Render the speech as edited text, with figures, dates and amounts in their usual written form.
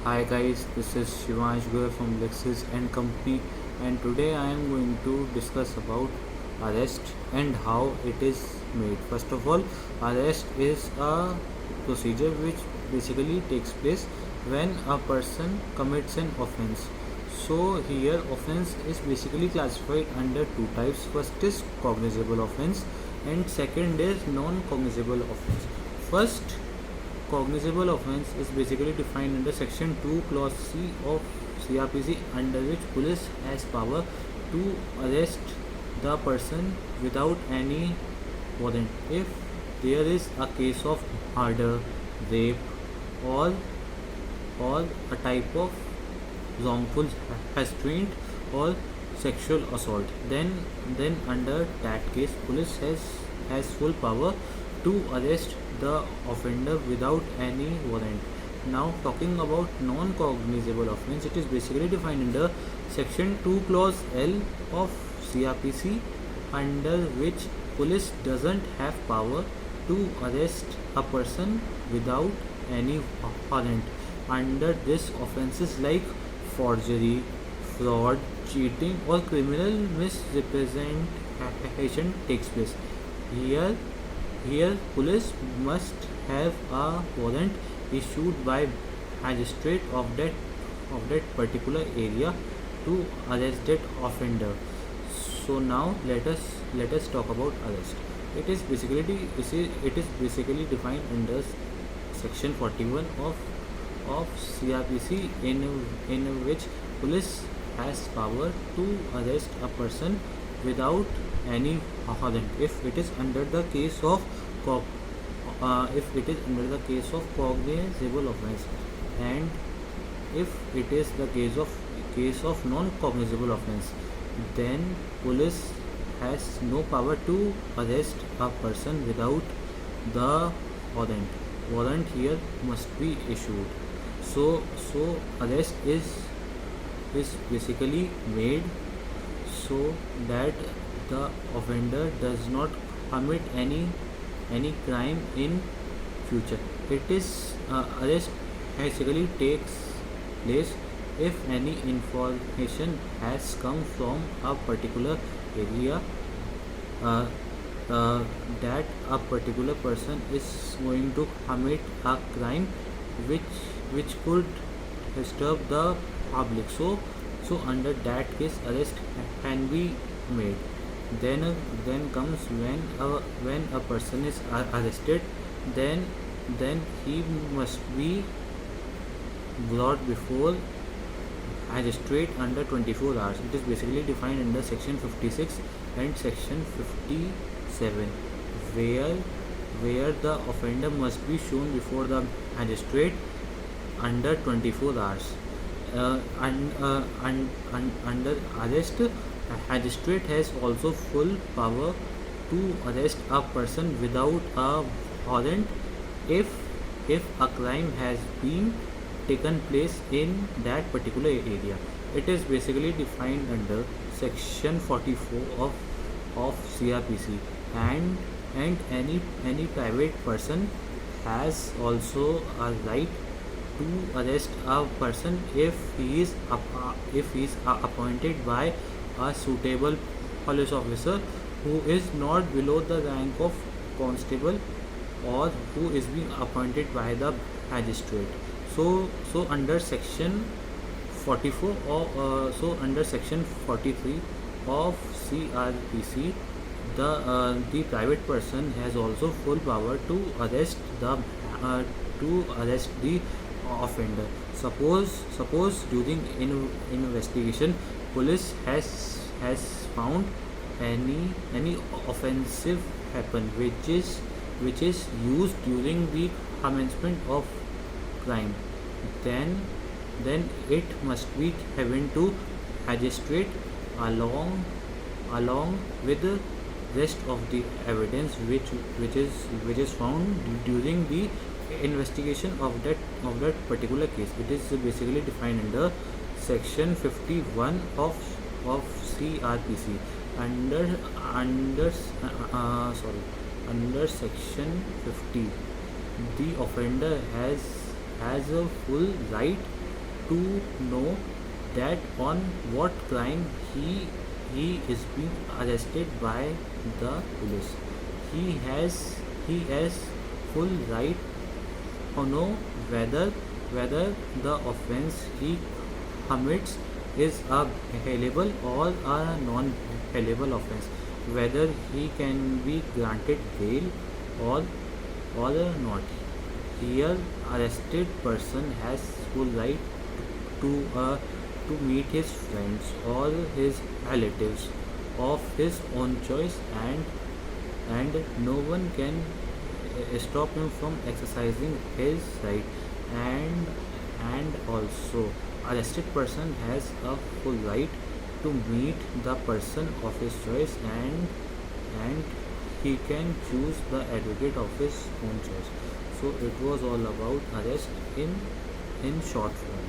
Hi guys, this is Shivansh Goyal from Lexis and Company, and today I am going to discuss about arrest and how it is made. First of all, arrest is a procedure which basically takes place when a person commits an offense. So here offense is basically classified under two types. First is cognizable offense and second is non-cognizable offense. First, cognizable offence is basically defined under section 2 clause C of CRPC, under which police has power to arrest the person without any warrant if there is a case of murder, rape, or a type of wrongful restraint or sexual assault. Then under that case police has full power to arrest the offender without any warrant. Now talking about non-cognizable offence, it is basically defined under section 2 clause L of CRPC, under which police doesn't have power to arrest a person without any warrant. Under this, offences like forgery, fraud, cheating, or criminal misrepresentation takes place. Here, here police must have a warrant issued by magistrate of that particular area to arrest that offender. So now let us talk about arrest. It is basically defined under section 41 of CRPC, in which police has power to arrest a person without any warrant if it is under the case of co- if it is under the case of cognizable offence, and if it is the case of non-cognizable offence, then police has no power to arrest a person without the warrant. Warrant here must be issued. So arrest is basically made so that the offender does not commit any crime in future. It is arrest basically takes place if any information has come from a particular area, uh, that a particular person is going to commit a crime which could disturb the public. So under that case arrest can be made. Then comes when a person is arrested, then he must be brought before magistrate under 24 hours. It is basically defined under section 56 and section 57, where the offender must be shown before the magistrate under 24 hours. Under arrest, a magistrate has also full power to arrest a person without a warrant if a crime has been taken place in that particular area. It is basically defined under section 44 of CRPC, and any private person has also a right to arrest a person if he is appointed by a suitable police officer who is not below the rank of constable, or who is being appointed by the magistrate. So under section 44 or under section 43 of CRPC, the private person has also full power to arrest the offender. Suppose during investigation police has found any offensive happen which is used during the commencement of crime, then it must be given to magistrate along with the rest of the evidence which is found during the investigation of that particular case. It is basically defined under section 51 of CRPC. Under section 50, the offender has a full right to know that on what crime he is being arrested by the police. He has full right to know whether the offense he commits is a bailable or a non-bailable offense, whether he can be granted bail or not. Here, arrested person has full right to meet his friends or his relatives of his own choice, and no one can stop him from exercising his right. And also, arrested person has a full right to meet the person of his choice, and he can choose the advocate of his own choice. So it was all about arrest in short form.